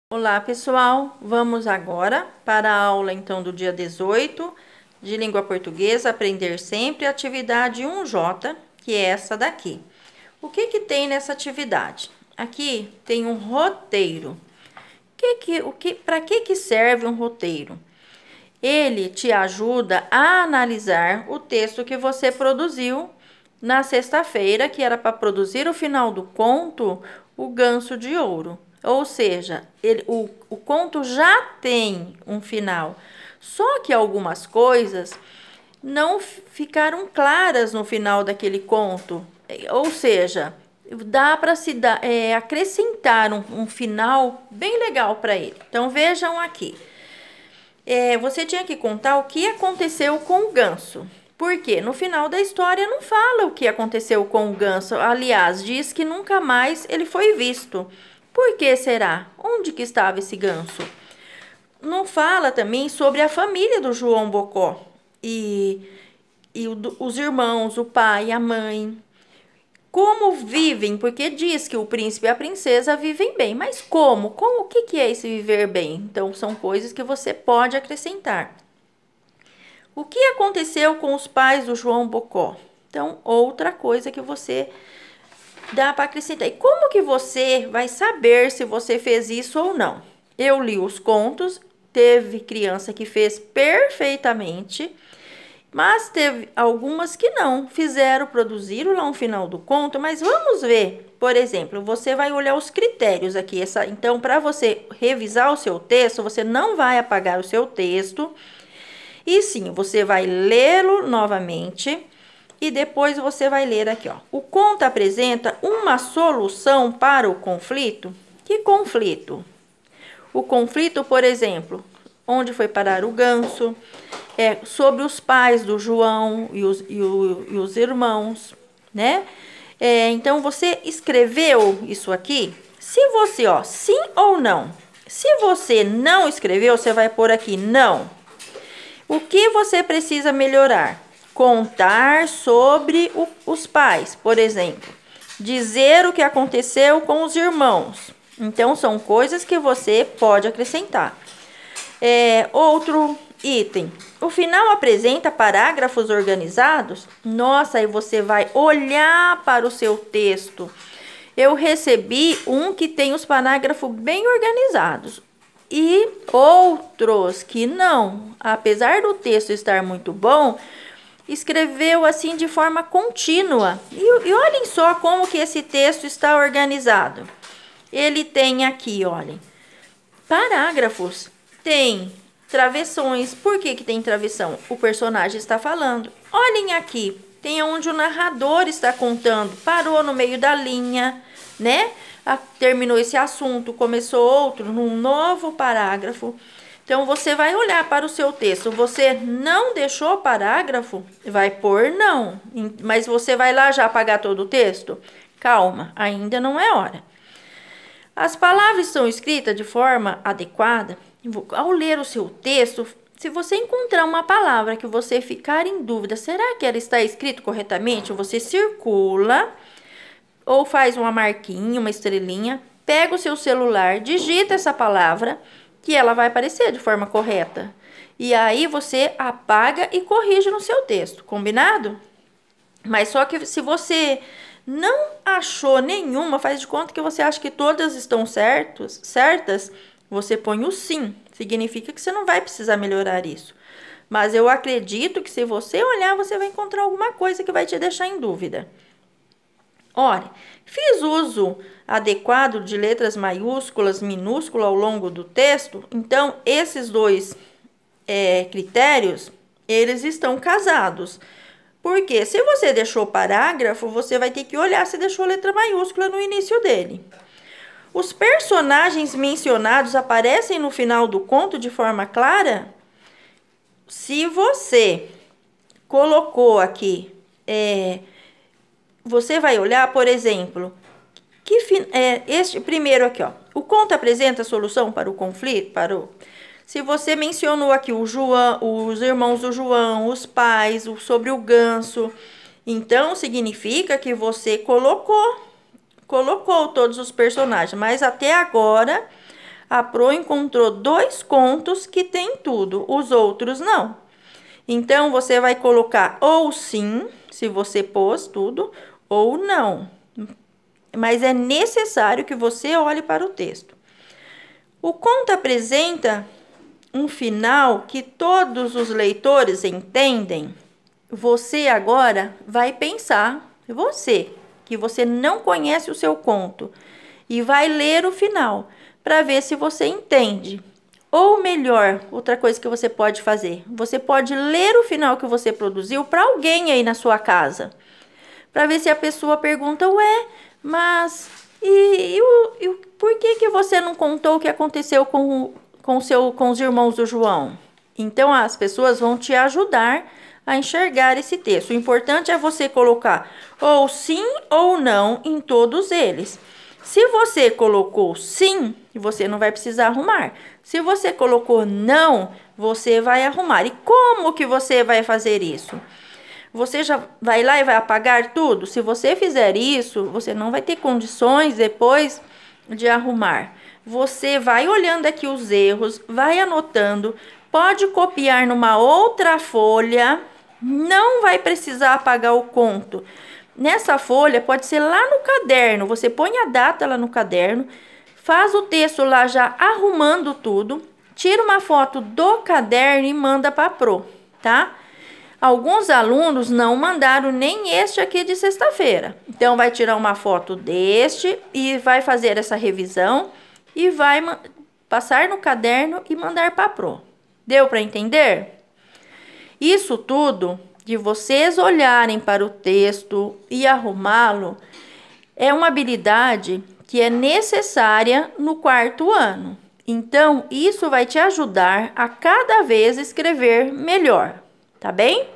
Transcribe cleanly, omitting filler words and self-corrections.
Olá, pessoal! Vamos agora para a aula então do dia 18 de língua portuguesa, aprender sempre, atividade 1J, que é essa daqui. O que tem nessa atividade? Aqui tem um roteiro. Para que serve um roteiro? Ele te ajuda a analisar o texto que você produziu na sexta-feira, que era para produzir o final do conto O Ganso de Ouro. Ou seja, o conto já tem um final, só que algumas coisas não ficaram claras no final daquele conto. Ou seja, dá para acrescentar um final bem legal para ele. Então, vejam aqui. Você tinha que contar o que aconteceu com o ganso. Porque no final da história não fala o que aconteceu com o ganso. Aliás, diz que nunca mais ele foi visto. Por que será? Onde que estava esse ganso? Não fala também sobre a família do João Bocó. Os irmãos, o pai, a mãe. Como vivem? Porque diz que o príncipe e a princesa vivem bem. Mas como? O que é esse viver bem? Então, são coisas que você pode acrescentar. O que aconteceu com os pais do João Bocó? Então, outra coisa que você dá para acrescentar. E como que você vai saber se você fez isso ou não? Eu li os contos, teve criança que fez perfeitamente, mas teve algumas que não fizeram, produziram lá um final do conto, mas vamos ver. Por exemplo, você vai olhar os critérios aqui. Então, para você revisar o seu texto, você não vai apagar o seu texto, e sim, você vai lê-lo novamente. E depois você vai ler aqui, ó. O conto apresenta uma solução para o conflito. Que conflito? O conflito, por exemplo, onde foi parar o ganso, sobre os pais do João e os irmãos, né? Então, você escreveu isso aqui? Se você, ó, sim ou não. Se você não escreveu, você vai pôr aqui não. O que você precisa melhorar? Contar sobre os pais, por exemplo. Dizer o que aconteceu com os irmãos. Então, são coisas que você pode acrescentar. Outro item. O final apresenta parágrafos organizados? Nossa, aí você vai olhar para o seu texto. Eu recebi um que tem os parágrafos bem organizados. E outros que não. Apesar do texto estar muito bom, escreveu assim de forma contínua. E olhem só como que esse texto está organizado. Ele tem aqui, olhem, parágrafos, tem travessões. Por que tem travessão? O personagem está falando. Olhem aqui, tem onde o narrador está contando. Parou no meio da linha, né? Terminou esse assunto, começou outro, num novo parágrafo. Então, você vai olhar para o seu texto. Você não deixou parágrafo? Vai pôr não. Mas você vai lá já apagar todo o texto? Calma, ainda não é hora. As palavras são escritas de forma adequada. Ao ler o seu texto, se você encontrar uma palavra que você ficar em dúvida, será que ela está escrita corretamente? Você circula ou faz uma marquinha, uma estrelinha, pega o seu celular, digita essa palavra, que ela vai aparecer de forma correta. E aí você apaga e corrige no seu texto, combinado? Mas só que se você não achou nenhuma, faz de conta que você acha que todas estão certas, você põe o sim. Significa que você não vai precisar melhorar isso. Mas eu acredito que se você olhar, você vai encontrar alguma coisa que vai te deixar em dúvida. Olha, fiz uso adequado de letras maiúsculas, minúsculas ao longo do texto. Então, esses dois critérios, eles estão casados. Porque se você deixou parágrafo, você vai ter que olhar se deixou letra maiúscula no início dele. Os personagens mencionados aparecem no final do conto de forma clara? Se você colocou aqui... você vai olhar, por exemplo, este primeiro aqui, ó. O conto apresenta a solução para o conflito? Se você mencionou aqui o João, os irmãos do João, os pais, sobre o ganso, então significa que você colocou todos os personagens. Mas até agora, A Pro encontrou 2 contos que tem tudo, os outros não. Então, você vai colocar ou sim, se você pôs tudo, ou não. Mas é necessário que você olhe para o texto. O conto apresenta um final que todos os leitores entendem. Você agora vai pensar, que você não conhece o seu conto, e vai ler o final para ver se você entende. Ou melhor, outra coisa que você pode fazer, você pode ler o final que você produziu para alguém aí na sua casa, para ver se a pessoa pergunta, ué, mas por que você não contou o que aconteceu com os irmãos do João? Então, as pessoas vão te ajudar a enxergar esse texto. O importante é você colocar ou sim ou não em todos eles. Se você colocou sim, você não vai precisar arrumar. Se você colocou não, você vai arrumar. E como que você vai fazer isso? Você já vai lá e vai apagar tudo? Se você fizer isso, você não vai ter condições depois de arrumar. Você vai olhando aqui os erros, vai anotando, pode copiar numa outra folha, não vai precisar apagar o conto. Nessa folha pode ser lá no caderno, você põe a data lá no caderno, faz o texto lá já arrumando tudo, tira uma foto do caderno e manda para a Pro, tá? Alguns alunos não mandaram nem este aqui de sexta-feira. Então, vai tirar uma foto deste e vai fazer essa revisão e vai passar no caderno e mandar para a Pro. Deu para entender? Isso tudo de vocês olharem para o texto e arrumá-lo é uma habilidade que é necessária no 4º ano. Então, isso vai te ajudar a cada vez escrever melhor, tá bem?